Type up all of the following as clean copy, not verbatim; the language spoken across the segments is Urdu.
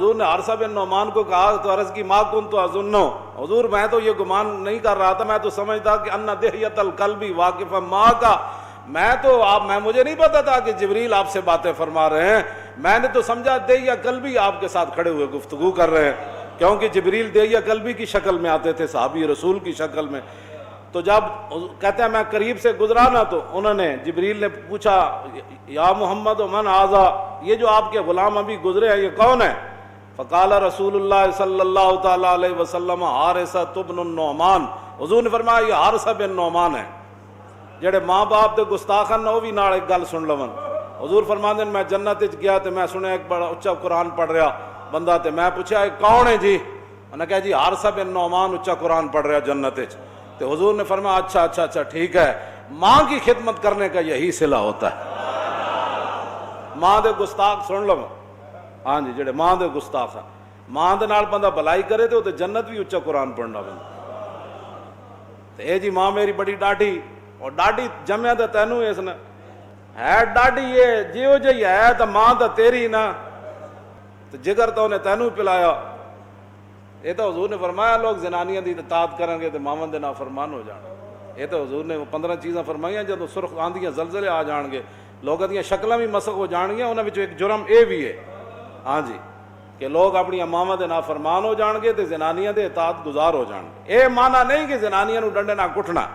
حضور نے حارثہ بن نعمان کو کہا تو عرض کی ما کنت اظنو، حضور میں تو یہ گمان نہیں کر رہا تھا، میں تو سمجھتا کہ ان دہیۃ القلب واقفا معک، میں مجھے نہیں پتا تھا کہ جبریل آپ سے باتیں فرما رہے ہیں، میں نے تو سمجھا دہیہ قلبی آپ کے ساتھ کھڑے ہوئے گفتگو کر رہے ہیں، کیونکہ جبریل دہیہ قلبی کی شکل میں آتے تھے، صحابی رسول کی شکل میں۔ تو جب کہتے ہیں میں قریب سے گزرا نا تو انہوں نے جبریل نے پوچھا یا محمد من ھذا، یہ جو آپ کے غلام ابھی گزرے ہیں یہ کون ہے؟ فقال رسول اللہ صلی اللہ تعالی علیہ وسلم حارثہ بن النعمان، حضور نے فرمایا یہ حارثہ بن نعمان ہے جڑے ماں باپ دے گستاخن وہ بھی نال ایک گل سن لون۔ حضور فرماندے میں جنت وچ گیا تے میں سنیا ایک بڑا اچا قرآن پڑھ رہا بندہ، تے میں پوچھا یہ کون ہے جی؟ انہوں نے کہا جی حارثہ بن نعمان اچا قرآن پڑھ رہا جنت وچ۔ تے حضور نے فرمایا اچھا ٹھیک ہے، ماں کی خدمت کرنے کا یہی صلہ ہوتا ہے۔ ماں دے گستاخ سن لو، ہاں جی جڑے ماں دے گستاخ ہیں، ماں دے نال بندہ بھلائی کرے تو جنت بھی اچا قرآن پڑھنا بندہ۔ تے اے جی ماں میری بڑی ڈاڈی، اور ڈاڈی جمعہ تے تینوں اس نے ہے ڈاڈی یہ جیو جی ہے تو ماں تو تیری نا، تو جگر تو انہیں تینوں پلایا۔ یہ تو حضور نے فرمایا لوگ زنانیاں دی اطاعت کریں گے تو ماون دے نافرمان ہو جانا۔ یہ تو حضور نے 15 چیزاں فرمائیاں، جب سرخ آندیاں زلزلے آ جان گے، لوگوں دیاں شکلاں بھی مسخ ہو جان گیا، انہاں وچ ایک جرم اے بھی ہے ہاں جی کہ لوگ اپنی ماواں دے نافرمان ہو جان گے تے زنانیاں دے اطاعت گزار ہو جان گے۔ اے معنی نہیں کہ زنانیاں نو ڈنڈے نہ کٹنا،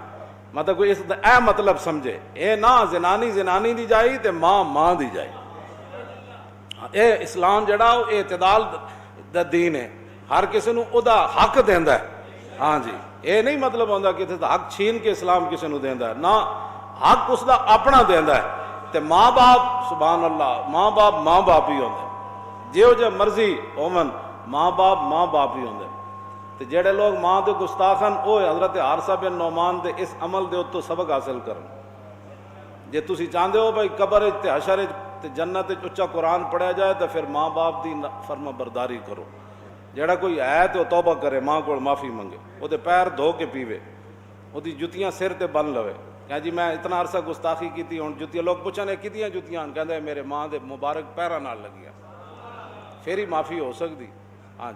مطلب کوئی اس دا اے مطلب سمجھے، اے نہ زنانی دی جائی تے ماں دی جائی۔ اے اسلام جڑا وہ اعتدال دا دین ہے، ہر کسی نو او دا حق دیندا ہے ہاں جی۔ اے نہیں مطلب ہوندا کہ حق چھین کے اسلام کسی نو دیندا ہے، نہ حق اس دا اپنا دیندا ہے۔ تے ماں باپ سبحان اللہ ماں باپ ہی ہوندے، جیو جے مرضی ہوون ماں باپ ہی ہوندے۔ تے جڑے لوگ ماں دے گستاخن او حضرت حارثہ بن نعمان دے اس عمل دے اتوں سبق حاصل کرن۔ جے تسی چاہندے ہو بھائی قبر وچ تے حشر وچ تے جنت وچ اچا قرآن پڑھیا جائے تے پھر ماں باپ دی فرما برداری کرو۔ جڑا کوئی ہے تے توبہ کرے، ماں کو معافی منگے، وہ دے پیر دھو کے پیوے، وہ دی جتیاں سر تے بن لوے کہ جی میں اتنا عرصہ گستاخی کیتی، ہن جتیاں لوگ پوچھنے کتیاں جتیاں، کہندے میرے ماں دے مبارک پیراں نال لگیاں، پھر ہی معافی ہو سکدی ہاں جی۔